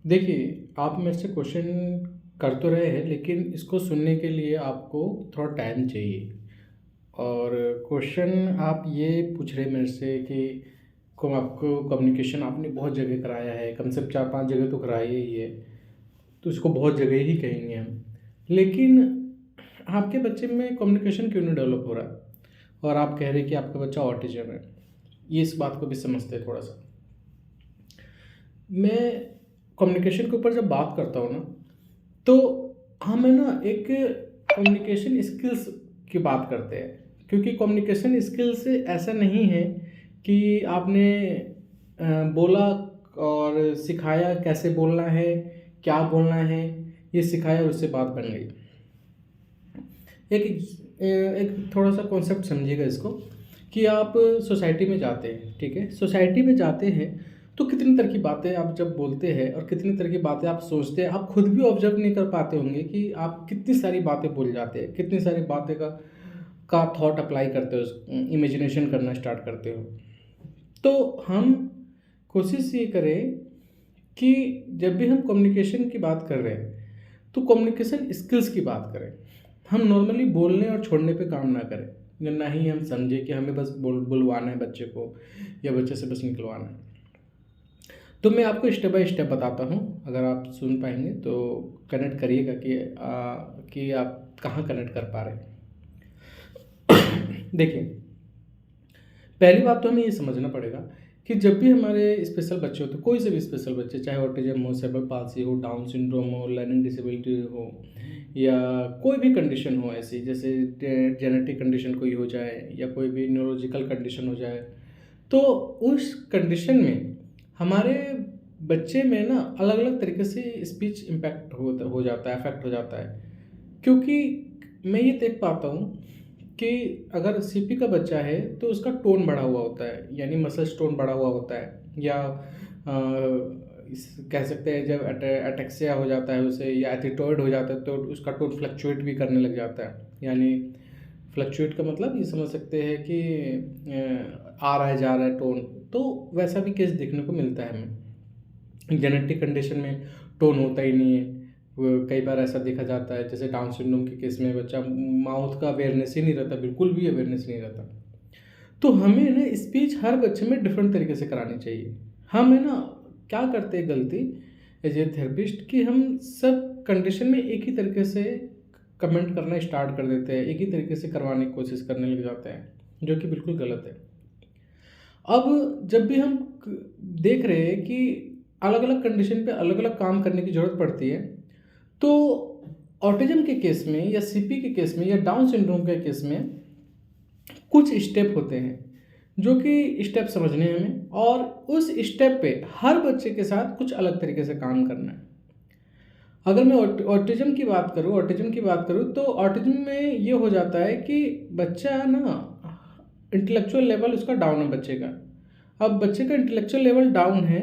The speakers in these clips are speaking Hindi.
देखिए, आप मेरे से क्वेश्चन कर तो रहे हैं, लेकिन इसको सुनने के लिए आपको थोड़ा टाइम चाहिए। और क्वेश्चन आप ये पूछ रहे मेरे से कि को आपको कम्युनिकेशन आपने बहुत जगह कराया है, कम से कम 4-5 जगह तो कराया ही है, तो इसको बहुत जगह ही कहेंगे हम। लेकिन आपके बच्चे में कम्युनिकेशन क्यों नहीं डेवलप हो रहा है? और आप कह रहे हैं कि आपका बच्चा ऑटिज़म है। ये इस बात को भी समझते हैं थोड़ा-सा। मैं कम्युनिकेशन के ऊपर जब बात करता हूँ ना, तो हम है ना एक कम्युनिकेशन स्किल्स की बात करते हैं। क्योंकि कम्युनिकेशन स्किल्स ऐसा नहीं है कि आपने बोला और सिखाया कैसे बोलना है, क्या बोलना है, ये सिखाया और उससे बात बन गई। एक एक थोड़ा-सा कॉन्सेप्ट समझिएगा इसको कि आप सोसाइटी में जाते हैं, ठीक है? सोसाइटी में जाते हैं, तो कितनी तरह की बातें आप जब बोलते हैं और कितनी तरह की बातें आप सोचते हैं, आप खुद भी ऑब्ज़र्व नहीं कर पाते होंगे कि आप कितनी सारी बातें बोल जाते हैं, कितनी सारी बातें का थॉट अप्लाई करते हो, इमेजिनेशन करना स्टार्ट करते हो। तो हम कोशिश ये करें कि जब भी हम कम्युनिकेशन की बात कर रहे हैं, तो कम्युनिकेशन स्किल्स की बात करें। हम नॉर्मली बोलने और छोड़ने पे काम ना करें, या ना ही हम समझें कि हमें बस बुलवाना है बच्चे को या बच्चे से बस निकलवाना है। तो मैं आपको स्टेप बाय स्टेप बताता हूँ, अगर आप सुन पाएँगे तो कनेक्ट करिएगा कि आप कहाँ कनेक्ट कर पा रहे हैं। देखिए, पहली बात तो हमें ये समझना पड़ेगा कि जब भी हमारे स्पेशल बच्चे होते हैं, कोई से भी स्पेशल बच्चे, चाहे ऑटिज्म हो, सेरेब्रल पाल्सी हो, डाउन सिंड्रोम हो, लर्निंग डिसेबिलिटी हो, या कोई भी कंडीशन हो ऐसी, जैसे जेनेटिक कंडीशन कोई हो जाए या कोई भी न्यूरोलॉजिकल कंडीशन हो जाए, तो उस कंडीशन में हमारे बच्चे में ना अलग-अलग तरीके से स्पीच इम्पैक्ट हो जाता है, अफ़ेक्ट हो जाता है। क्योंकि मैं ये देख पाता हूँ कि अगर सीपी का बच्चा है तो उसका टोन बढ़ा हुआ होता है, यानी मसल्स टोन बढ़ा हुआ होता है, या कह सकते हैं जब एटेक्सिया हो जाता है उसे, या एथिटॉयड हो जाता है, तो उसका टोन फ्लक्चुएट भी करने लग जाता है। यानी फ्लक्चुएट का मतलब ये समझ सकते हैं कि आ रहा है जा रहा है टोन, तो वैसा भी केस देखने को मिलता है हमें। जेनेटिक कंडीशन में टोन होता ही नहीं है। कई बार ऐसा देखा जाता है, जैसे डाउन सिंड्रोम के केस में बच्चा माउथ का अवेयरनेस ही नहीं रहता, बिल्कुल भी अवेयरनेस नहीं रहता। तो हमें ना स्पीच हर बच्चे में डिफरेंट तरीके से करानी चाहिए। हम है ना क्या करते हैं गलती एज ए थेरेपिस्ट, कि हम सब कंडीशन में एक ही तरीके से कमेंट करना स्टार्ट कर देते हैं, एक ही तरीके से करवाने की कोशिश करने लग जाते हैं, जो कि बिल्कुल गलत है। अब जब भी हम देख रहे हैं कि अलग अलग कंडीशन पे अलग अलग काम करने की ज़रूरत पड़ती है, तो ऑटिज्म के केस में या सीपी के केस में या डाउन सिंड्रोम के केस में कुछ स्टेप होते हैं, जो कि स्टेप समझने हैं हमें, और उस स्टेप पे हर बच्चे के साथ कुछ अलग तरीके से काम करना है। अगर मैं ऑटिज्म की बात करूँ तो ऑटिज्म में ये हो जाता है कि बच्चा ना इंटेलेक्चुअल लेवल उसका डाउन है बच्चे का। अब बच्चे का इंटेलेक्चुअल लेवल डाउन है,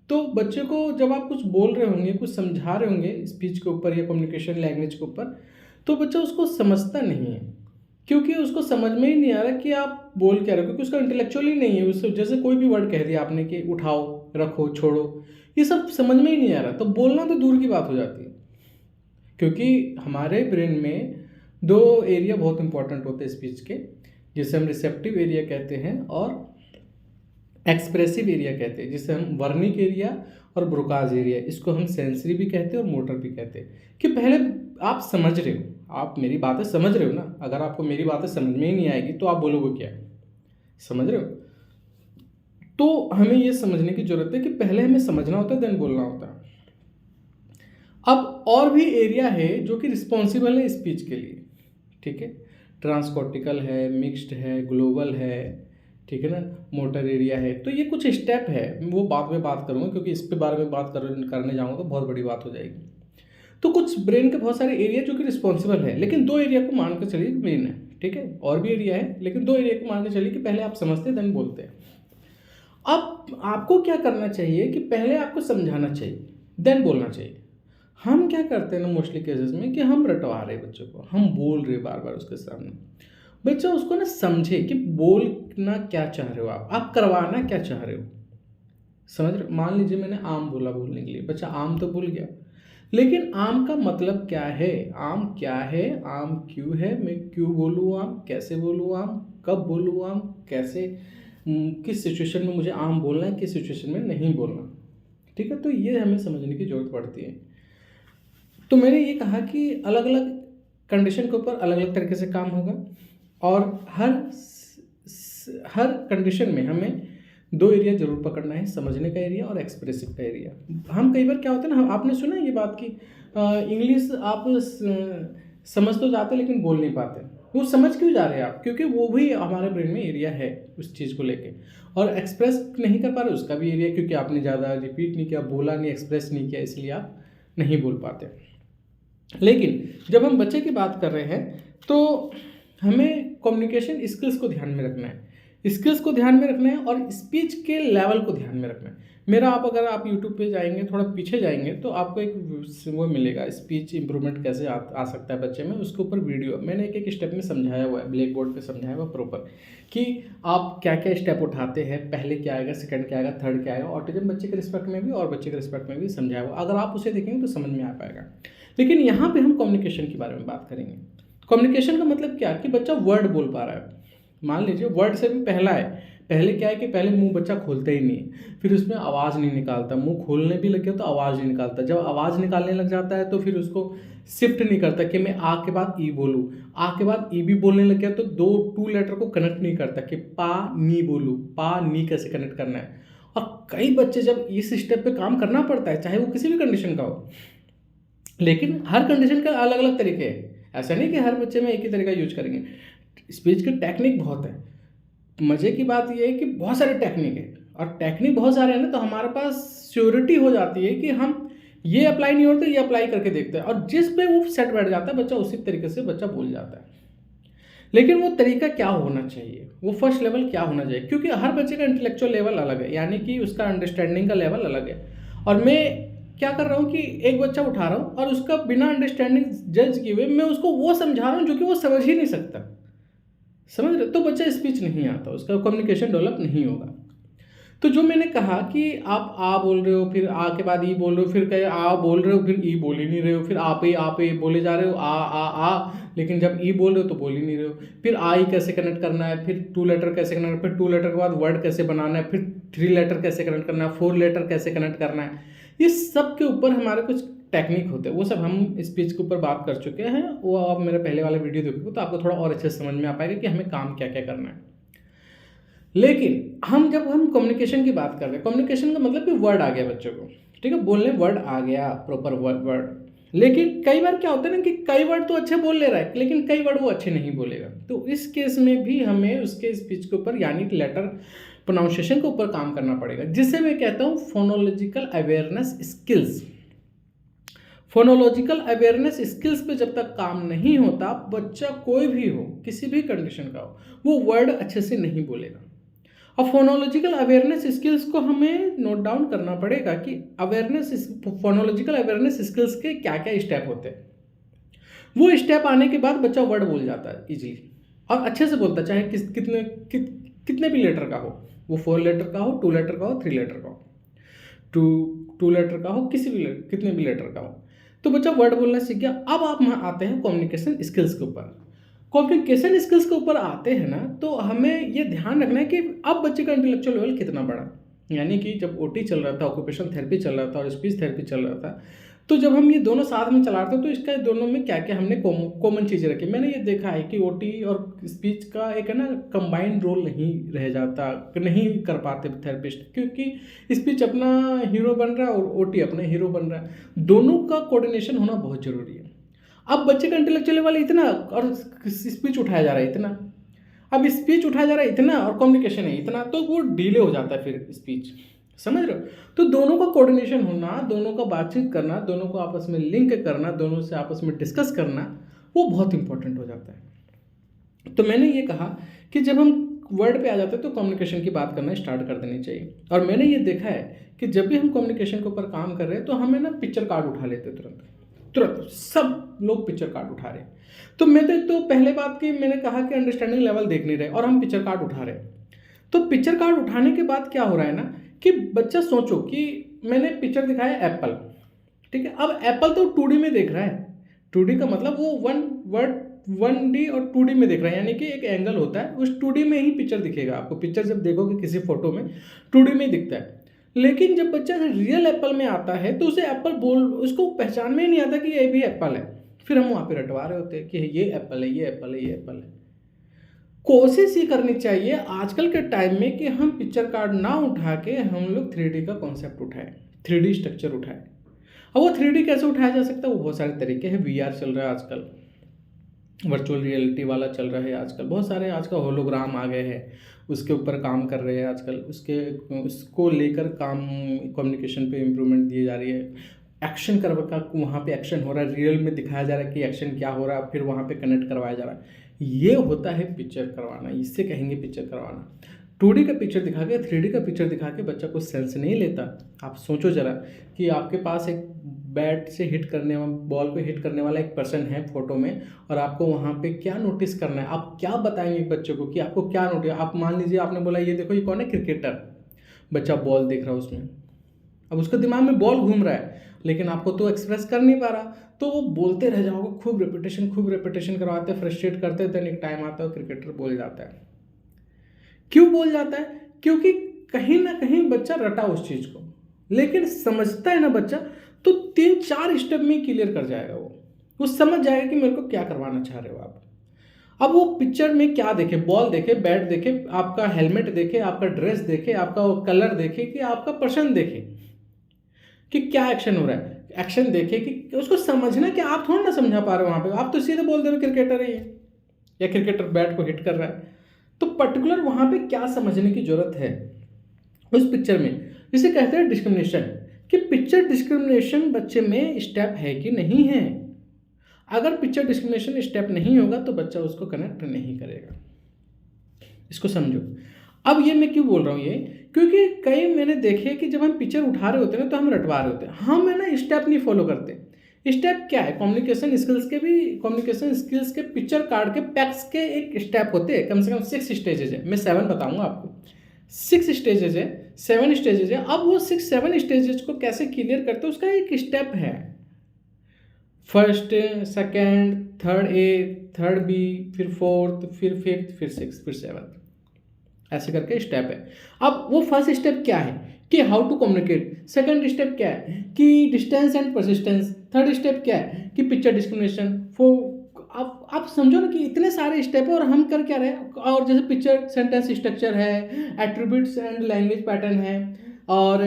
तो बच्चे को जब आप कुछ बोल रहे होंगे, कुछ समझा रहे होंगे स्पीच के ऊपर या कम्युनिकेशन लैंग्वेज के ऊपर, तो बच्चा उसको समझता नहीं है। क्योंकि उसको समझ में ही नहीं आ रहा कि आप बोल क्या रहे हो, क्योंकि उसका इंटेलेक्चुअल ही नहीं है। उससे जैसे कोई भी वर्ड कह दिया आपने कि उठाओ, रखो, छोड़ो, ये सब समझ में ही नहीं आ रहा, तो बोलना तो दूर की बात हो जाती है। क्योंकि हमारे ब्रेन में 2 एरिया बहुत इंपॉर्टेंट होते हैं स्पीच के, जिसे हम रिसेप्टिव एरिया कहते हैं और एक्सप्रेसिव एरिया कहते हैं, जिसे हम वर्निक एरिया और ब्रोकाज एरिया, इसको हम सेंसरी भी कहते हैं और मोटर भी कहते हैं। कि पहले आप समझ रहे हो, आप मेरी बातें समझ रहे हो ना? अगर आपको मेरी बातें समझ में ही नहीं आएगी तो आप बोलोगे क्या? समझ रहे हो? तो हमें ये समझने की ज़रूरत है कि पहले हमें समझना होता है, देन बोलना होता है। अब और भी एरिया है जो कि रिस्पॉन्सिबल है स्पीच के लिए, ठीक है? ट्रांसकॉर्टिकल है, मिक्स्ड है, ग्लोबल है, ठीक है ना? मोटर एरिया है। तो ये कुछ स्टेप है, वो बाद में बात करूँगा, क्योंकि इस पे बारे में बात करने जाऊँगा तो बहुत बड़ी बात हो जाएगी। तो कुछ ब्रेन के बहुत सारे एरिया जो कि रिस्पॉन्सिबल है, लेकिन 2 एरिया को मान के चलिए मेन है, ठीक है? और भी एरिया है, लेकिन 2 एरिया को मान के चलिए कि पहले आप समझते हैं, देन बोलते हैं। अब आपको क्या करना चाहिए कि पहले आपको समझाना चाहिए, देन बोलना चाहिए। हम क्या करते हैं ना मोस्टली केसेस में, कि हम रटवा रहे हैं बच्चों को, हम बोल रहे बार बार उसके सामने। बच्चा उसको ना समझे कि बोलना क्या चाह रहे हो आप करवाना क्या चाह रहे हो। समझ रहे हो? मान लीजिए मैंने आम बोला बोलने के लिए, बच्चा आम तो भूल गया, लेकिन आम का मतलब क्या है, आम क्या है, आम क्यों है, मैं क्यों बोलूँ आम, कैसे बोलूँ आम, कब बोलूँ आम, कैसे, किस सिचुएशन में मुझे आम बोलना है, किस सिचुएशन में नहीं बोलना। ठीक है, तो ये हमें समझने की ज़रूरत पड़ती है। तो मैंने ये कहा कि अलग अलग कंडीशन के ऊपर अलग अलग तरीके से काम होगा, और हर कंडीशन में हमें दो एरिया जरूर पकड़ना है, समझने का एरिया और एक्सप्रेसिव का एरिया। हम कई बार क्या होता है ना, आपने सुना है ये बात कि इंग्लिश आप समझ तो जाते लेकिन बोल नहीं पाते। वो समझ क्यों जा रहे हैं आप? क्योंकि वो भी हमारे ब्रेन में एरिया है उस चीज़ को लेके, और एक्सप्रेस नहीं कर पा रहे उसका भी एरिया, क्योंकि आपने ज़्यादा रिपीट नहीं किया, बोला नहीं, एक्सप्रेस नहीं किया, इसलिए आप नहीं बोल पाते। लेकिन जब हम बच्चे की बात कर रहे हैं तो हमें कम्युनिकेशन स्किल्स को ध्यान में रखना है, स्किल्स को ध्यान में रखना है, और स्पीच के लेवल को ध्यान में रखना है। मेरा अगर आप यूट्यूब पे जाएंगे, थोड़ा पीछे जाएंगे, तो आपको एक वो मिलेगा, स्पीच इंप्रूवमेंट कैसे आ सकता है बच्चे में, उसके ऊपर वीडियो मैंने एक एक स्टेप में समझाया हुआ है, ब्लैक बोर्ड पर समझाया हुआ प्रॉपर, कि आप क्या क्या स्टेप उठाते हैं, पहले क्या आएगा, सेकंड क्या आएगा, थर्ड क्या आएगा, ऑटिज्म बच्चे के रिस्पेक्ट में भी और बच्चे के रिस्पेक्ट में भी समझाया हुआ। अगर आप उसे देखेंगे तो समझ में आ पाएगा। लेकिन यहाँ पे हम कम्युनिकेशन के बारे में बात करेंगे। कम्युनिकेशन का मतलब क्या, कि बच्चा वर्ड बोल पा रहा है। मान लीजिए वर्ड से भी पहला है, पहले क्या है कि पहले मुंह बच्चा खोलता ही नहीं, फिर उसमें आवाज़ नहीं निकालता, मुंह खोलने भी लग गया तो आवाज़ नहीं निकालता, जब आवाज़ निकालने लग जाता है तो फिर उसको शिफ्ट नहीं करता कि मैं आ के बाद ई बोलूँ, आ के बाद ई भी बोलने लग गया तो टू लेटर को कनेक्ट नहीं करता कि पा नी बोलूँ, पा नी कैसे कनेक्ट करना है। और कई बच्चे जब इस स्टेप पे काम करना पड़ता है, चाहे वो किसी भी कंडीशन का हो, लेकिन हर कंडीशन का अलग अलग तरीके हैं, ऐसा नहीं कि हर बच्चे में एक ही तरीका यूज करेंगे। स्पीच की टेक्निक बहुत है। मज़े की बात यह है कि बहुत सारे टेक्निक है, और टेक्निक बहुत सारे हैं ना, तो हमारे पास श्योरिटी हो जाती है कि हम ये अप्लाई नहीं होते, ये अप्लाई करके देखते हैं, और जिस पे वो सेट बैठ जाता है बच्चा, उसी तरीके से बच्चा बोल जाता है। लेकिन वो तरीका क्या होना चाहिए, वो फर्स्ट लेवल क्या होना चाहिए, क्योंकि हर बच्चे का इंटेलेक्चुअल लेवल अलग है, यानी कि उसका अंडरस्टैंडिंग का लेवल अलग है। और मैं क्या कर रहा हूँ कि एक बच्चा उठा रहा हूँ और उसका बिना अंडरस्टैंडिंग जज किए हुए मैं उसको वो समझा रहा हूँ जो कि वो समझ ही नहीं सकता, समझ रहे? तो बच्चा स्पीच नहीं आता, उसका कम्युनिकेशन डेवलप नहीं होगा। तो जो मैंने कहा कि आप आ बोल रहे हो, फिर आ के बाद ई बोल रहे हो, फिर कहे आ बोल रहे हो, फिर ई बोल ही नहीं रहे हो, फिर आप ही बोले जा रहे हो, आ, लेकिन जब ई बोल रहे हो तो बोल ही नहीं रहे हो। फिर आई कैसे कनेक्ट करना है, फिर टू लेटर कैसे कनेक्ट, फिर टू लेटर के बाद वर्ड कैसे बनाना है, फिर थ्री लेटर कैसे कनेक्ट करना है, फोर लेटर कैसे कनेक्ट करना है, ये सब के ऊपर हमारे कुछ टेक्निक होते हैं। वो सब हम स्पीच के ऊपर बात कर चुके हैं, वो आप मेरे पहले वाले वीडियो देखोगे तो आपको थोड़ा और अच्छे से समझ में आ पाएगा कि हमें काम क्या क्या करना है। लेकिन जब हम कम्युनिकेशन की बात कर रहे हैं, कम्युनिकेशन का मतलब कि वर्ड आ गया बच्चों को, ठीक है, बोलने वर्ड आ गया, प्रॉपर वर्ड। लेकिन कई बार क्या होता है ना कि कई वर्ड तो अच्छे बोल ले रहा है, लेकिन कई वर्ड वो अच्छे नहीं बोलेगा। तो इस केस में भी हमें उसके स्पीच के ऊपर, यानी कि लेटर प्रोनाउंसिएशन के ऊपर काम करना पड़ेगा, जिसे मैं कहता हूँ phonological awareness skills. Phonological awareness skills पे जब तक काम नहीं होता, बच्चा कोई भी हो, किसी भी कंडीशन का हो, वो वर्ड अच्छे से नहीं बोलेगा। और फोनोलॉजिकल अवेयरनेस स्किल्स को हमें नोट डाउन करना पड़ेगा कि फोनोलॉजिकल अवेयरनेस स्किल्स के क्या क्या स्टेप होते हैं। वो स्टेप आने के बाद बच्चा वर्ड बोल जाता है इजीली और अच्छे से बोलता है, चाहे कितने भी लेटर का हो, वो 4 लेटर का हो, 2 लेटर का हो, 3 लेटर का हो, टू लेटर का हो, कितने भी लेटर का हो, तो बच्चा वर्ड बोलना सीख गया। अब आप आते हैं कम्युनिकेशन स्किल्स के ऊपर। कम्युनिकेशन स्किल्स के ऊपर आते हैं ना, तो हमें ये ध्यान रखना है कि अब बच्चे का इंटेलेक्चुअल लेवल कितना बड़ा। यानी कि जब ओटी चल रहा था, ऑक्यूपेशनल थेरेपी चल रहा था और स्पीच थेरेपी चल रहा था, तो जब हम ये दोनों साथ में चला रहे थे तो इसका दोनों में क्या क्या हमने कॉमन चीज़ें रखी। मैंने ये देखा है कि ओटी और स्पीच का एक है ना कंबाइंड रोल नहीं रह जाता, नहीं कर पाते थेरेपिस्ट, क्योंकि स्पीच अपना हीरो बन रहा है और ओटी अपना हीरो बन रहा है। दोनों का कोऑर्डिनेशन होना बहुत ज़रूरी है। अब बच्चे का इंटेलेक्चुअल लेवल इतना और स्पीच उठाया जा रहा है इतना, अब स्पीच उठाया जा रहा है इतना और कम्युनिकेशन है इतना, तो वो डिले हो जाता है फिर स्पीच, समझ रहे हो? तो दोनों का कोऑर्डिनेशन होना, दोनों का बातचीत करना, दोनों को आपस में लिंक करना, दोनों से आपस में डिस्कस करना, वो बहुत इंपॉर्टेंट हो जाता है। तो मैंने ये कहा कि जब हम वर्ड पे आ जाते हैं तो कम्युनिकेशन की बात करना स्टार्ट कर देनी चाहिए। और मैंने ये देखा है कि जब भी हम कम्युनिकेशन के ऊपर काम कर रहे हैं तो हमें ना पिक्चर कार्ड उठा लेते हैं तुरंत सब लोग पिक्चर कार्ड उठा रहे हैं। तो मैं तो पहले बात की मैंने कहा कि अंडरस्टैंडिंग लेवल देख नहीं रहे और हम पिक्चर कार्ड उठा रहे हैं। तो पिक्चर कार्ड उठाने के बाद क्या हो रहा है ना कि बच्चा सोचो कि मैंने पिक्चर दिखाया एप्पल, ठीक है। अब एप्पल तो 2D में देख रहा है, 2D का मतलब वो वन वर्ड 1D और 2D में देख रहा है, यानी कि एक एंगल होता है, उस 2D में ही पिक्चर दिखेगा आपको। पिक्चर जब देखोगे किसी फोटो में 2D में ही दिखता है। लेकिन जब बच्चा रियल एप्पल में आता है तो उसे एप्पल बोल, उसको पहचान में ही नहीं आता कि ये भी एप्पल है। फिर हम वहाँ पे रटवा रहे होते हैं कि ये एप्पल है, ये एप्पल है, ये एप्पल है। कोशिश ये करनी चाहिए आजकल के टाइम में कि हम पिक्चर कार्ड ना उठा के हम लोग 3D का कॉन्सेप्ट उठाएं, 3D स्ट्रक्चर उठाएं। अब वो 3D कैसे उठाया जा सकता है, वो बहुत सारे तरीके हैं। VR चल रहा है आजकल, वर्चुअल रियलिटी वाला चल रहा है आजकल, बहुत सारे आजकल होलोग्राम आ गए हैं, उसके ऊपर काम कर रहे हैं आजकल। उसको लेकर काम, कम्युनिकेशन पे इम्प्रूवमेंट दी जा रही है। एक्शन का वहाँ पे एक्शन हो रहा है, रियल में दिखाया जा रहा है कि एक्शन क्या हो रहा है, फिर वहाँ पे कनेक्ट करवाया जा रहा है। ये होता है पिक्चर करवाना, इससे कहेंगे पिक्चर करवाना। 2D का पिक्चर दिखा के 3D का पिक्चर दिखा के बच्चा कुछ सेंस नहीं लेता। आप सोचो ज़रा कि आपके पास एक बैट से हिट करने वाला, बॉल को हिट करने वाला एक पर्सन है फोटो में, और आपको वहाँ पे क्या नोटिस करना है, आप क्या बताएंगे एक बच्चे को कि आपको क्या नोटिस। आप मान लीजिए आपने बोला ये देखो ये कौन है, क्रिकेटर। बच्चा बॉल देख रहा है उसमें, अब उसके दिमाग में बॉल घूम रहा है, लेकिन आपको तो एक्सप्रेस कर नहीं पा रहा, तो वो बोलते रह जाओगे, खूब रेपिटेशन करवाते, फ्रस्ट्रेट करते, देन एक टाइम आता है क्रिकेटर बोल जाता है। क्यों बोल जाता है? क्योंकि कहीं ना कहीं बच्चा रटा उस चीज़ को, लेकिन समझता है ना बच्चा, तो 3-4 स्टेप में क्लियर कर जाएगा। वो समझ जाएगा कि मेरे को क्या करवाना चाह रहे हो आप। अब वो पिक्चर में क्या देखे, बॉल देखे, बैट देखे, आपका हेलमेट देखे, आपका ड्रेस देखे, आपका कलर देखे, कि आपका पर्सन देखे कि क्या एक्शन हो रहा है, एक्शन देखे कि उसको समझना, कि आप थोड़ा ना समझा पा रहे हो वहाँ पे। आप तो सीधे बोल दे रहे हो क्रिकेटर है ये, या क्रिकेटर बैट को हिट कर रहा है। तो पर्टिकुलर वहाँ पे क्या समझने की जरूरत है उस पिक्चर में, जिसे कहते हैं डिस्क्रिमिनेशन, कि पिक्चर डिस्क्रिमिनेशन बच्चे में स्टेप है कि नहीं है। अगर पिक्चर डिस्क्रिमिनेशन स्टेप नहीं होगा तो बच्चा उसको कनेक्ट नहीं करेगा। इसको समझो। अब ये मैं क्यों बोल रहा हूँ ये, क्योंकि कई मैंने देखे कि जब हम पिक्चर उठा रहे होते हैं ना, तो हम रटवा रहे होते हैं, हम है ना स्टेप नहीं फॉलो करते। स्टेप क्या है, कम्युनिकेशन स्किल्स के पिक्चर कार्ड के पैक्स के एक स्टेप होते हैं, कम से कम 6 स्टेजेज है। मैं 7 बताऊंगा आपको, 6 स्टेजेज है, 7 स्टेजेज है। अब वो 6-7 स्टेजेज को कैसे क्लियर करते हैं, उसका एक स्टेप है। First, second, third A, third B, फिर फोर्थ, फिर फिफ्थ, फिर सिक्स, फिर सेवन्थ, ऐसे करके स्टेप है। अब वो फर्स्ट स्टेप क्या है कि how to communicate, second step क्या है कि distance and persistence, third step क्या है कि पिक्चर डिस्क्रिमिनेशन। आप समझो ना कि इतने सारे स्टेप है और हम कर क्या रहे हैं। और जैसे पिक्चर सेंटेंस स्ट्रक्चर है, एट्रीब्यूट्स एंड लैंग्वेज पैटर्न है, और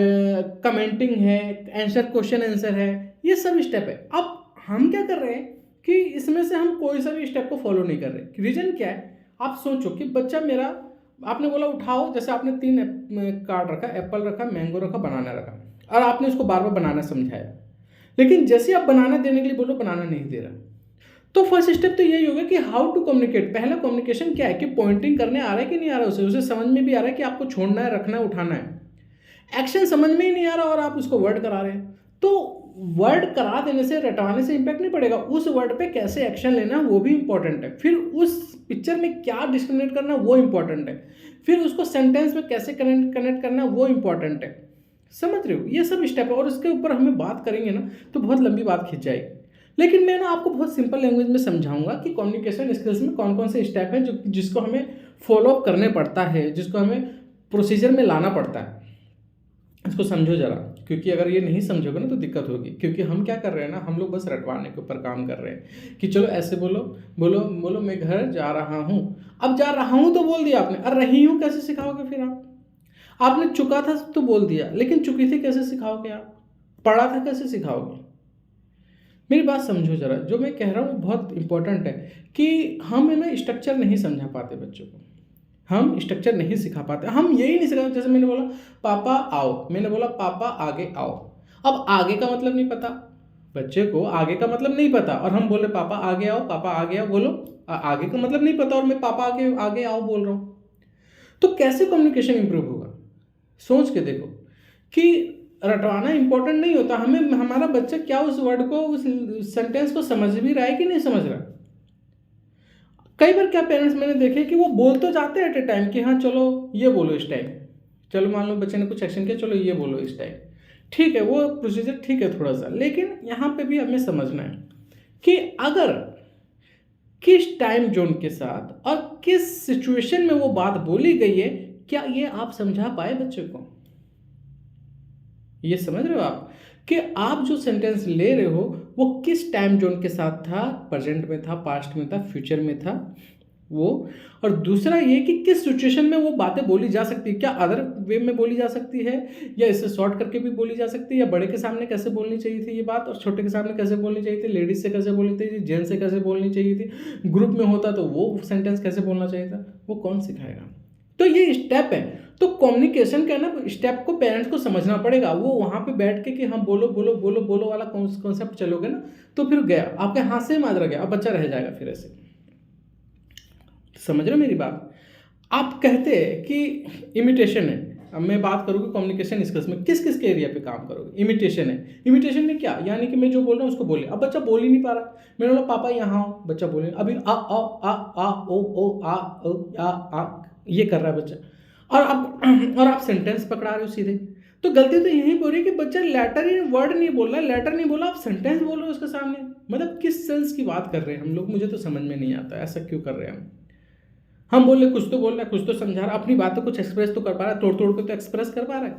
कमेंटिंग है, आंसर क्वेश्चन आंसर है, ये सब स्टेप है। अब हम क्या कर रहे हैं कि इसमें से हम कोई सा भी स्टेप को फॉलो नहीं कर रहे। रीजन क्या है, आप सोचो कि बच्चा मेरा, आपने बोला उठाओ, जैसे आपने 3 कार्ड रखा, एप्पल रखा, मैंगो रखा, बनाना रखा, और आपने उसको बार बार बनाना समझाया, लेकिन जैसे आप बनाना देने के लिए बोलो बनाना नहीं दे रहा, तो फर्स्ट स्टेप तो यही होगा कि हाउ टू कम्युनिकेट। पहला कम्युनिकेशन क्या है कि पॉइंटिंग करने आ रहा है कि नहीं आ रहा है, उसे समझ में भी आ रहा है कि आपको छोड़ना है, रखना है, उठाना है। एक्शन समझ में ही नहीं आ रहा और आप उसको वर्ड करा रहे हैं, तो वर्ड करा देने से, रटवाने से इम्पैक्ट नहीं पड़ेगा। उस वर्ड पे कैसे एक्शन लेना वो भी इंपॉर्टेंट है, फिर उस पिक्चर में क्या डिस्क्रिमिनेट करना वो इंपॉर्टेंट है, फिर उसको सेंटेंस में कैसे कनेक्ट करना वो इंपॉर्टेंट है। समझ रहे हो, ये सब स्टेप है, और इसके ऊपर हमें बात करेंगे ना तो बहुत लंबी बात खिंच जाएगी। लेकिन मैं ना आपको बहुत सिंपल लैंग्वेज में समझाऊंगा कि कम्युनिकेशन स्किल्स में कौन कौन से स्टेप है जिसको हमें फॉलो अप करने पड़ता है, जिसको हमें प्रोसीजर में लाना पड़ता है। इसको समझो जरा, क्योंकि अगर ये नहीं समझोगे ना तो दिक्कत होगी। क्योंकि हम क्या कर रहे हैं ना, हम लोग बस रटवाने के ऊपर काम कर रहे हैं कि चलो ऐसे बोलो बोलो बोलो, मैं घर जा रहा हूँ। अब जा रहा हूँ तो बोल दिया आपने, और रही हूँ कैसे सिखाओगे फिर आपने चुका था तो बोल दिया, लेकिन चुकी थी कैसे सिखाओगे आप, पढ़ा था कैसे सिखाओगे। मेरी बात समझो जरा, जो मैं कह रहा हूँ बहुत इंपॉर्टेंट है कि हम है ना स्ट्रक्चर नहीं समझा पाते बच्चों को, हम स्ट्रक्चर नहीं सिखा पाते। हम यही नहीं सिखाते, जैसे मैंने बोला पापा आओ, मैंने बोला पापा आगे आओ। अब आगे का मतलब नहीं पता बच्चे को, आगे का मतलब नहीं पता, और हम बोले पापा आगे आओ, पापा आगे आओ, बोलो आगे का मतलब नहीं पता, और मैं पापा आगे आगे आओ बोल रहा हूँ, तो कैसे कम्युनिकेशन इंप्रूव होगा। सोच के देखो कि रटवाना इंपॉर्टेंट नहीं होता, हमें हमारा बच्चा क्या उस वर्ड को, उस सेंटेंस को समझ भी रहा है कि नहीं समझ रहा। कई बार क्या पेरेंट्स मैंने देखे कि वो बोल तो जाते हैं एट ए टाइम कि हाँ चलो ये बोलो इस टाइम, चलो मान लो बच्चे ने कुछ एक्शन किया, चलो ये बोलो इस टाइम, ठीक है वो प्रोसीजर ठीक है थोड़ा सा, लेकिन यहाँ पे भी हमें समझना है कि अगर किस टाइम जोन के साथ और किस सिचुएशन में वो बात बोली गई है, क्या ये आप समझा पाए बच्चे को? ये समझ रहे हो आप कि आप जो सेंटेंस ले रहे हो वो किस टाइम जोन के साथ था, प्रेजेंट में था, पास्ट में था, फ्यूचर में था वो। और दूसरा ये कि किस सिचुएशन में वो बातें बोली जा सकती है, क्या अदर वे में बोली जा सकती है, या इसे शॉर्ट करके भी बोली जा सकती है, या बड़े के सामने कैसे बोलनी चाहिए थी ये बात, और छोटे के सामने कैसे बोलनी चाहिए थी, लेडीज से कैसे बोलनी चाहिए थी, जेंट्स से कैसे बोलनी चाहिए थी, ग्रुप में होता तो वो सेंटेंस कैसे बोलना चाहिए था, वो कौन सिखाएगा? तो ये स्टेप है। तो कम्युनिकेशन का ना स्टेप को पेरेंट्स को समझना पड़ेगा। वो वहाँ पे बैठ के कि हाँ बोलो बोलो बोलो बोलो वाला कॉन्सेप्ट चलोगे ना, तो फिर गया आपके हाथ से माजरा गया, अब बच्चा रह जाएगा फिर ऐसे। समझ रहे हो मेरी बात? आप कहते हैं कि इमिटेशन है, अब मैं बात करूँगी कम्युनिकेशन स्किल्स में किस किस के एरिया पे काम करोगे। इमिटेशन है, इमिटेशन में क्या, यानी कि मैं जो बोल रहा हूँ उसको बोले। अब बच्चा बोल ही नहीं पा रहा, मैंने बोला पापा यहाँ आओ, बच्चा बोले अभी आ ओ आ ये कर रहा है बच्चा, और आप सेंटेंस पकड़ा रहे हो सीधे। तो गलती तो यहीं हो रही है कि बच्चा लेटर ही वर्ड नहीं बोल रहा है, लेटर नहीं बोला, आप सेंटेंस बोल रहे हो उसके सामने। मतलब किस सेंस की बात कर रहे हैं हम लोग, मुझे तो समझ में नहीं आता ऐसा क्यों कर रहे हैं हम बोल रहे कुछ तो बोल रहा है, कुछ तो समझा रहा है, अपनी बातों कुछ एक्सप्रेस तो कर पा रहा है, तोड़ तोड़ के तो एक्सप्रेस कर पा रहा है,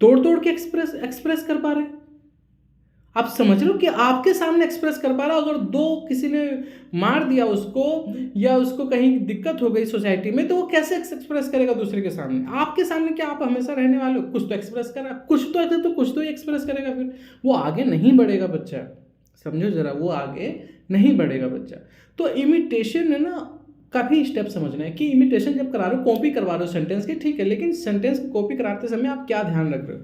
तोड़ तोड़ के एक्सप्रेस कर पा रहे हैं। आप समझ लो कि आपके सामने एक्सप्रेस कर पा रहा, अगर दो किसी ने मार दिया उसको, या उसको कहीं दिक्कत हो गई सोसाइटी में, तो वो कैसे एक्सप्रेस करेगा दूसरे के सामने? आपके सामने क्या आप हमेशा रहने वाले हो? कुछ तो एक्सप्रेस कर रहा, कुछ तो एक्सप्रेस करेगा, फिर वो आगे नहीं बढ़ेगा बच्चा। समझो जरा, वो आगे नहीं बढ़ेगा बच्चा। तो इमिटेशन है ना, काफ़ी स्टेप समझना है कि इमिटेशन जब करा रहे हो, कॉपी करवा रहे हो सेंटेंस की, ठीक है, लेकिन सेंटेंस की कॉपी कराते समय आप क्या ध्यान रख रहे हो?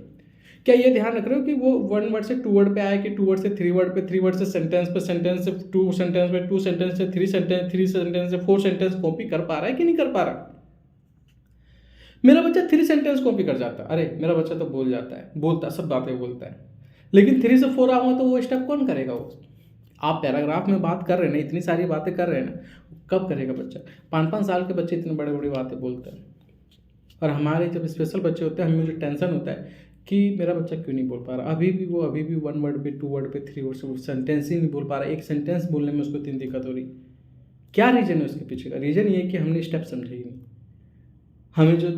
क्या ये ध्यान रख रहे हो कि वो 1 वर्ड से 2 वर्ड पे आए, कि 2 वर्ड से 3 वर्ड पे, 3 वर्ड से सेंटेंस पे, सेंटेंस से 2 सेंटेंस पे, 2 सेंटेंस से 3 सेंटेंस, 3 सेंटेंस से 4 सेंटेंस कॉपी कर पा रहा है कि नहीं कर पा रहा? मेरा बच्चा 3 सेंटेंस कॉपी कर जाता है, अरे मेरा बच्चा तो बोल जाता है, बोलता सब बातें बोलता है, लेकिन 3 से 4 आऊँगा तो वो स्टेप कौन करेगा? वो आप पैराग्राफ में बात कर रहे हैं ना, इतनी सारी बातें कर रहे हैं ना, कब करेगा बच्चा? 5-5 साल के बच्चे इतनी बड़ी बड़ी बातें बोलते हैं। और हमारे जब स्पेशल बच्चे होते हैं, हमें जो टेंशन होता है कि मेरा बच्चा क्यों नहीं बोल पा रहा, अभी भी 1 वर्ड पे, 2 वर्ड पे, 3 वर्ड से वो सेंटेंस ही नहीं बोल पा रहा, एक सेंटेंस बोलने में उसको इतनी दिक्कत हो रही। क्या रीज़न है उसके पीछे का? रीज़न ये है कि हमने स्टेप समझे ही नहीं, हमें जो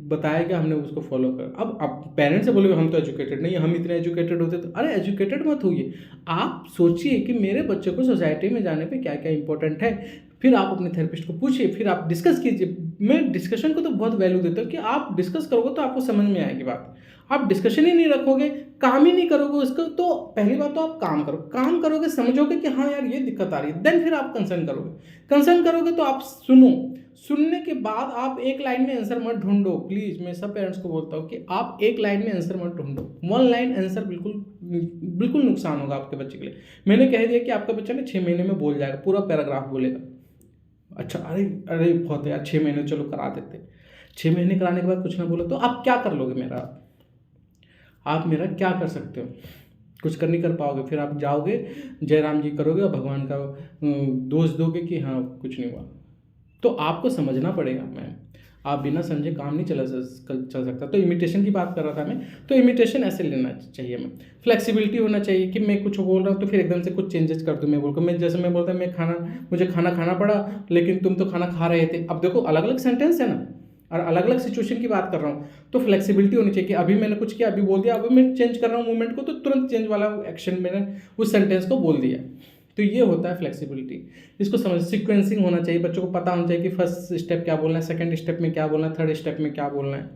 बताया गया हमने उसको फॉलो कर। अब पेरेंट्स से बोले हम तो एजुकेटेड नहीं, हम इतने एजुकेटेड होते तो, अरे एजुकेटेड मत होइए, आप सोचिए कि मेरे बच्चे को सोसाइटी में जाने पे क्या क्या इंपॉर्टेंट है, फिर आप अपने थेरेपिस्ट को पूछिए, फिर आप डिस्कस कीजिए। मैं डिस्कशन को तो बहुत वैल्यू देता हूँ कि आप डिस्कस करोगे तो आपको समझ में आएगी बात। आप डिस्कशन ही नहीं रखोगे, काम ही नहीं करोगे उसको, तो पहली बात तो आप काम करो, काम करोगे समझोगे कि हाँ यार ये दिक्कत आ रही है, देन फिर आप कंसर्न करोगे तो आप सुनो, सुनने के बाद आप एक लाइन में आंसर मत ढूंढो। प्लीज़ मैं सब पेरेंट्स को बोलता हूँ कि आप एक लाइन में आंसर मत ढूंढो, 1 लाइन आंसर बिल्कुल नुकसान होगा आपके बच्चे के लिए। मैंने कह दिया कि आपका बच्चा ना 6 महीने में बोल जाएगा, पूरा पैराग्राफ बोलेगा। अच्छा, अरे अरे बहुत है यार, 6 महीने चलो करा देते, 6 महीने कराने के बाद कुछ ना बोलो तो आप क्या कर लोगे? आप मेरा क्या कर सकते हो? कुछ कर नहीं कर पाओगे, फिर आप जाओगे जयराम जी करोगे और भगवान का दोष दोगे कि हाँ कुछ नहीं हुआ। तो आपको समझना पड़ेगा मैम, आप बिना समझे काम नहीं चल सकता। तो इमिटेशन की बात कर रहा था मैं, तो इमिटेशन ऐसे लेना चाहिए मैं, फ्लेक्सिबिलिटी होना चाहिए कि मैं कुछ बोल रहा हूँ तो फिर एकदम से कुछ चेंजेस कर दूँ। मैं बोलता मुझे खाना खाना पड़ा, लेकिन तुम तो खाना खा रहे थे। अब देखो अलग अलग सेंटेंस है ना, और अलग अलग सिचुएशन की बात कर रहा हूँ, तो फ्लेक्सिबिलिटी होनी चाहिए कि अभी मैंने कुछ किया, अभी बोल दिया, अभी मैं चेंज कर रहा हूँ मूवमेंट को, तो तुरंत चेंज वाला एक्शन मैंने उस सेंटेंस को बोल दिया। तो ये होता है फ्लेक्सिबिलिटी। इसको समझ, सीक्वेंसिंग होना चाहिए, बच्चों को पता होना चाहिए कि फर्स्ट स्टेप क्या बोलना है, सेकंड स्टेप में क्या बोलना है, थर्ड स्टेप में क्या बोलना है।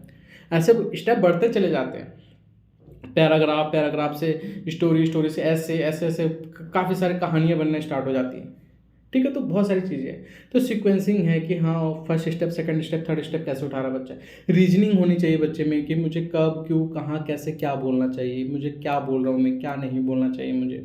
ऐसे स्टेप बढ़ते चले जाते हैं, पैराग्राफ से स्टोरी से ऐसे काफ़ी सारी कहानियाँ बनना स्टार्ट हो जाती हैं। ठीक है, तो बहुत सारी चीज़ें हैं। तो सीक्वेंसिंग है कि हाँ first step, second step, third step कैसे उठा रहा बच्चा। रीजनिंग होनी चाहिए बच्चे में कि मुझे कब, क्यों, कहाँ, कैसे, क्या बोलना चाहिए, मुझे क्या बोल रहा हूँ मैं, क्या नहीं बोलना चाहिए मुझे,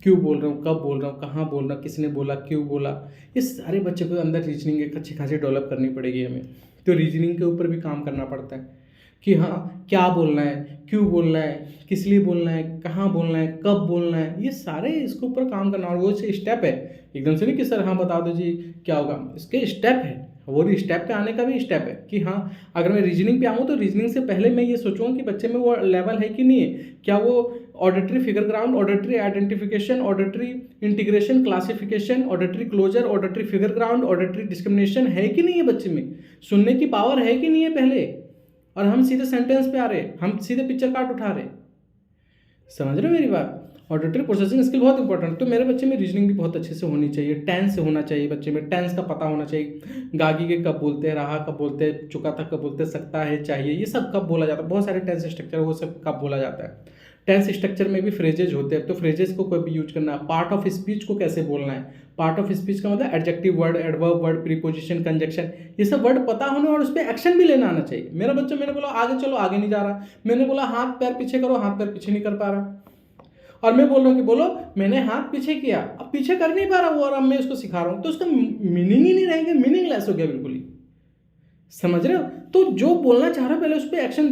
क्यों बोल रहा हूँ, कब बोल रहा हूँ, कहाँ बोल रहा हूँ, किसने बोला, क्यों बोला। ये सारे बच्चे को अंदर रीजनिंग एक अच्छी खासी डेवलप करनी पड़ेगी हमें। तो रीजनिंग के ऊपर भी काम करना पड़ता है कि हाँ क्या बोलना है, क्यों बोलना है, किस लिए बोलना है, कहाँ बोलना है, कब बोलना है, ये सारे इसके ऊपर काम करना। और वो से स्टेप है, एकदम से नहीं कि सर हाँ बता दो जी क्या होगा, इसके स्टेप है। वो स्टेप पे आने का भी स्टेप है कि हाँ, अगर मैं रीजनिंग पे आऊँ तो रीजनिंग से पहले मैं ये सोचूंगा कि बच्चे में वो लेवल है कि नहीं है, क्या वो auditory figure ground, auditory identification, auditory integration, classification, auditory closure, auditory figure ground, auditory discrimination है कि नहीं है बच्चे में, सुनने की पावर है कि नहीं है पहले, और हम सीधे सेंटेंस पे आ रहे, हम सीधे पिक्चर कार्ड उठा रहे। समझ रहे हो मेरी बात? ऑडिटरी प्रोसेसिंग स्किल बहुत इंपॉर्टेंट। तो मेरे बच्चे में रीजनिंग भी बहुत अच्छे से होनी चाहिए, टेंस से होना चाहिए, बच्चे में टेंस का पता होना चाहिए, गागी के कब बोलते हैं, रहा कब बोलते हैं, चुका था कब बोलते हैं, सकता है, चाहिए, ये सब कब बोला जाता है, बहुत सारे टेंस स्ट्रक्चर वो सब कब बोला जाता है। टेंस स्ट्रक्चर में भी फ्रेजेज होते हैं, तो फ्रेजेस को कोई भी यूज करना है। पार्ट ऑफ स्पीच को कैसे बोलना है, पार्ट ऑफ स्पीच का मतलब adjective word, adverb word, preposition, conjunction, ये सब वर्ड पता होने और उस पर एक्शन भी लेना आना चाहिए। मेरा बच्चा, मैंने बोला आगे चलो, आगे नहीं जा रहा, मैंने बोला हाथ पैर पीछे करो, हाथ पैर पीछे नहीं कर पा रहा, और मैं बोल रहा हूँ कि बोलो मैंने हाथ पीछे किया, अब पीछे कर नहीं पा रहा वो, और अब मैं उसको सिखा रहा हूँ, तो उसका मीनिंग ही नहीं रहेगा, मीनिंगलेस हो गया बिल्कुल ही। समझ रहे हो? तो जो बोलना चाह रहा है पहले उस पर एक्शन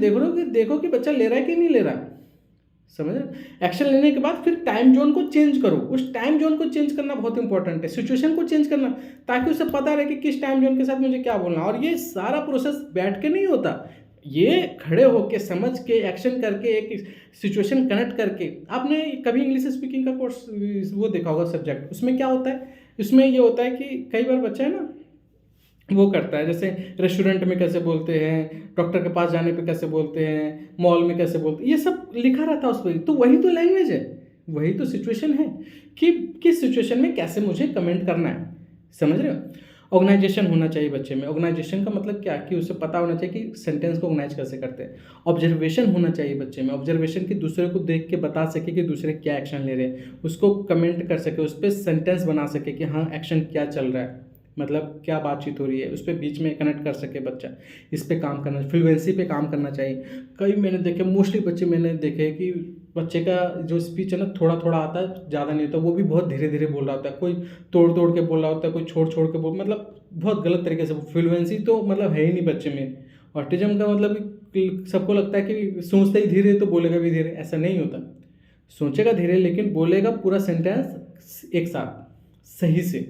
देखो कि बच्चा ले रहा है कि नहीं ले रहा है। समझ रहे हो? एक्शन लेने के बाद फिर टाइम जोन को चेंज करो, उस टाइम जोन को चेंज करना बहुत इंपॉर्टेंट है, सिचुएशन को चेंज करना, ताकि उसे पता रहे कि किस टाइम जोन के साथ मुझे क्या बोलना। और ये सारा प्रोसेस बैठ के नहीं होता, ये खड़े होके समझ के एक्शन करके एक सिचुएशन कनेक्ट करके। आपने कभी इंग्लिश स्पीकिंग का कोर्स वो देखा होगा सब्जेक्ट, उसमें क्या होता है, उसमें ये होता है कि कई बार बच्चा है ना वो करता है, जैसे रेस्टोरेंट में कैसे बोलते हैं, डॉक्टर के पास जाने पे कैसे बोलते हैं, मॉल में कैसे बोलते हैं, ये सब लिखा रहता है उस पर। तो वही तो लैंग्वेज है, वही तो सिचुएशन है कि किस सिचुएशन में कैसे मुझे कमेंट करना है। समझ रहे हो? ऑर्गेनाइजेशन होना चाहिए बच्चे में। ऑर्गेनाइजेशन का मतलब क्या, कि उसे पता होना चाहिए कि सेंटेंस को ऑर्गेनाइज कैसे करते हैं। ऑब्जर्वेशन होना चाहिए बच्चे में, ऑब्जर्वेशन कि दूसरे को देख के बता सके कि दूसरे क्या एक्शन ले रहे हैं, उसको कमेंट कर सके, उस पर सेंटेंस बना सके कि हाँ एक्शन क्या चल रहा है, मतलब क्या बातचीत हो रही है, उस पर बीच में कनेक्ट कर सके बच्चा। इस पे काम करना, फ्लुएंसी पे काम करना चाहिए। कई मैंने देखे, मोस्टली बच्चे मैंने देखे कि बच्चे का जो स्पीच है ना थोड़ा थोड़ा आता है, ज़्यादा नहीं होता, वो भी बहुत धीरे धीरे बोल रहा होता है, कोई तोड़ तोड़ के बोल रहा होता है, कोई छोड़ छोड़ के बोल, मतलब बहुत गलत तरीके से। फ्लुएंसी तो मतलब है ही नहीं बच्चे में। ऑटिज्म का मतलब कि सबको लगता है कि सोचते ही धीरे तो बोलेगा भी धीरे, ऐसा नहीं होता। सोचेगा धीरे लेकिन बोलेगा पूरा सेंटेंस एक साथ सही से,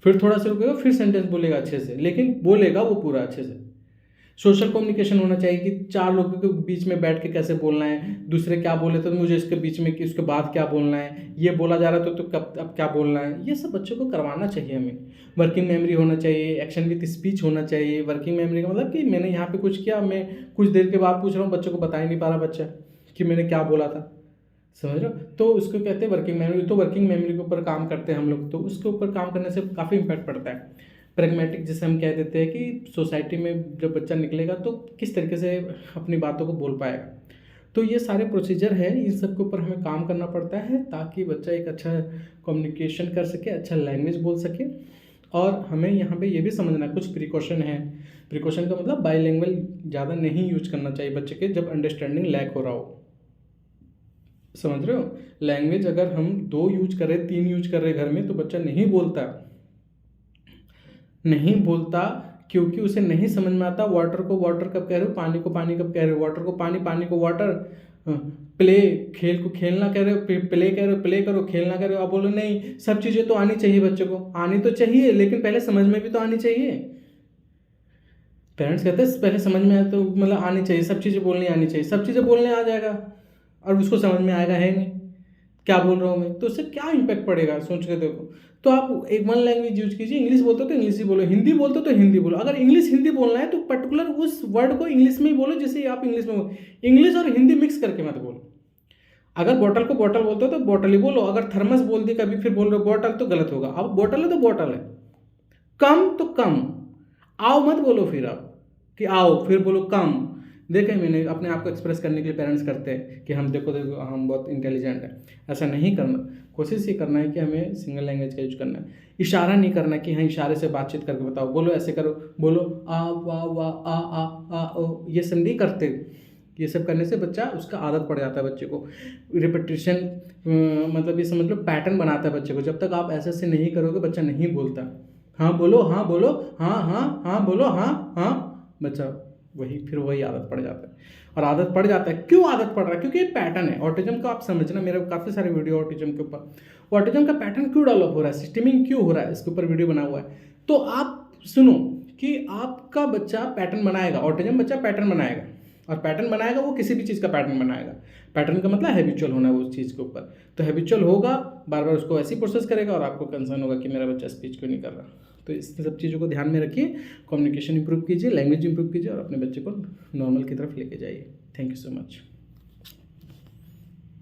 फिर थोड़ा सा रुकेगा, फिर सेंटेंस बोलेगा अच्छे से, लेकिन बोलेगा वो पूरा अच्छे से। सोशल कम्युनिकेशन होना चाहिए कि चार लोगों के बीच में बैठ के कैसे बोलना है, दूसरे क्या बोले तो मुझे इसके बीच में कि उसके बाद क्या बोलना है, ये बोला जा रहा है तो कब अब क्या बोलना है, ये सब बच्चों को करवाना चाहिए हमें। वर्किंग मेमोरी होना चाहिए, एक्शन विथ स्पीच होना चाहिए। वर्किंग मेमोरी का मतलब कि मैंने यहाँ पे कुछ किया, मैं कुछ देर के बाद पूछ रहा हूँ, बच्चों को बता ही नहीं पा रहा बच्चा कि मैंने क्या बोला था। समझ रहे हो? तो उसको कहते हैं वर्किंग मेमोरी। तो वर्किंग मेमोरी के ऊपर काम करते हैं हम लोग, तो उसके ऊपर काम करने से काफ़ी इम्पैक्ट पड़ता है। प्रैग्मेटिक जिसे हम कह देते हैं कि सोसाइटी में जब बच्चा निकलेगा तो किस तरीके से अपनी बातों को बोल पाएगा। तो ये सारे प्रोसीजर है, इन सब के ऊपर हमें काम करना पड़ता है ताकि बच्चा एक अच्छा कम्युनिकेशन कर सके, अच्छा लैंग्वेज बोल सके। और हमें यहाँ पे ये भी समझना कुछ प्रिकॉशन है। प्रिकॉशन का मतलब बाईलिंगुअल ज़्यादा नहीं यूज करना चाहिए बच्चे के जब अंडरस्टैंडिंग लैक हो रहा हो। समझ रहे हो? लैंग्वेज अगर हम 2 यूज कर रहे, 3 यूज कर रहे घर में, तो बच्चा नहीं बोलता क्योंकि उसे नहीं समझ में आता वाटर को वाटर कब कह रहे हो, पानी को पानी कब कह रहे हो, वाटर को पानी, पानी को वाटर, प्ले खेल को खेलना कह रहे हो, प्ले कह रहे हो, प्ले करो, खेलना कह रहे हो। आप बोलो नहीं, सब चीज़ें तो आनी चाहिए बच्चों को, आनी तो चाहिए लेकिन पहले समझ में भी तो आनी चाहिए। पेरेंट्स कहते हैं पहले समझ में आए तो मतलब आनी चाहिए, सब चीज़ें बोलनी आनी चाहिए, सब चीज़ें बोलने आ जाएगा और उसको समझ में आएगा है नहीं क्या बोल रहा हूँ मैं, तो उससे क्या इम्पैक्ट पड़ेगा सोच के देखो। तो आप एक वन लैंग्वेज यूज कीजिए, इंग्लिश बोलते हो तो इंग्लिश ही बोलो, हिंदी बोलते हो तो हिंदी बोलो। अगर इंग्लिश हिंदी बोलना है तो पर्टिकुलर उस वर्ड को इंग्लिश में ही बोलो जैसे आप इंग्लिश में बोलो, इंग्लिश और हिंदी मिक्स करके मत बोलो। अगर बॉटल को बॉटल बोलते हो तो बॉटल ही बोलो, अगर थर्मस बोल दिया कभी फिर बोल रहे हो बॉटल तो गलत होगा। अब बॉटल है तो बॉटल है, कम तो कम, आओ मत बोलो फिर आप कि आओ, फिर बोलो कम। देखें मैंने अपने आप को एक्सप्रेस करने के लिए पेरेंट्स करते हैं कि हम देखो देखो हम बहुत इंटेलिजेंट हैं, ऐसा नहीं करना। कोशिश ये करना है कि हमें सिंगल लैंग्वेज का यूज करना है। इशारा नहीं करना कि हाँ इशारे से बातचीत करके बताओ, बोलो ऐसे करो, बोलो आ वा वा आ ओ, ये सब नहीं करते। ये सब करने से बच्चा उसका आदत पड़ जाता है बच्चे को। रिपीटिशन मतलब ये समझ लो पैटर्न बनाता है बच्चे को। जब तक आप ऐसे नहीं करोगे बच्चा नहीं बोलता। हाँ बोलो, हाँ बोलो, हाँ हाँ हाँ बोलो, हाँ हाँ, बच्चा वही आदत पड़ जाता है। और आदत पड़ जाता है, क्यों आदत पड़ रहा है? क्योंकि ये पैटर्न है ऑटिज्म का। आप समझना, मेरे काफ़ी सारे वीडियो ऑटिज्म के ऊपर, ऑटिज्म का पैटर्न क्यों डेवलप हो रहा है, सिस्टमिंग क्यों हो रहा है, इसके ऊपर वीडियो बना हुआ है। तो आप सुनो कि आपका बच्चा पैटर्न बनाएगा, ऑटिज्म बच्चा पैटर्न बनाएगा, और पैटर्न बनाएगा वो किसी भी चीज़ का पैटर्न बनाएगा। पैटर्न का मतलब हैबिचुअल होना है उस चीज़ के ऊपर। तो हैबिचुअल होगा, बार बार उसको ऐसी प्रोसेस करेगा और आपको कंसर्न होगा कि मेरा बच्चा स्पीच क्यों नहीं कर रहा। तो इस सब चीज़ों को ध्यान में रखिए, कम्युनिकेशन इंप्रूव कीजिए, लैंग्वेज इंप्रूव कीजिए और अपने बच्चे को नॉर्मल की तरफ लेके जाइए। Thank you so much.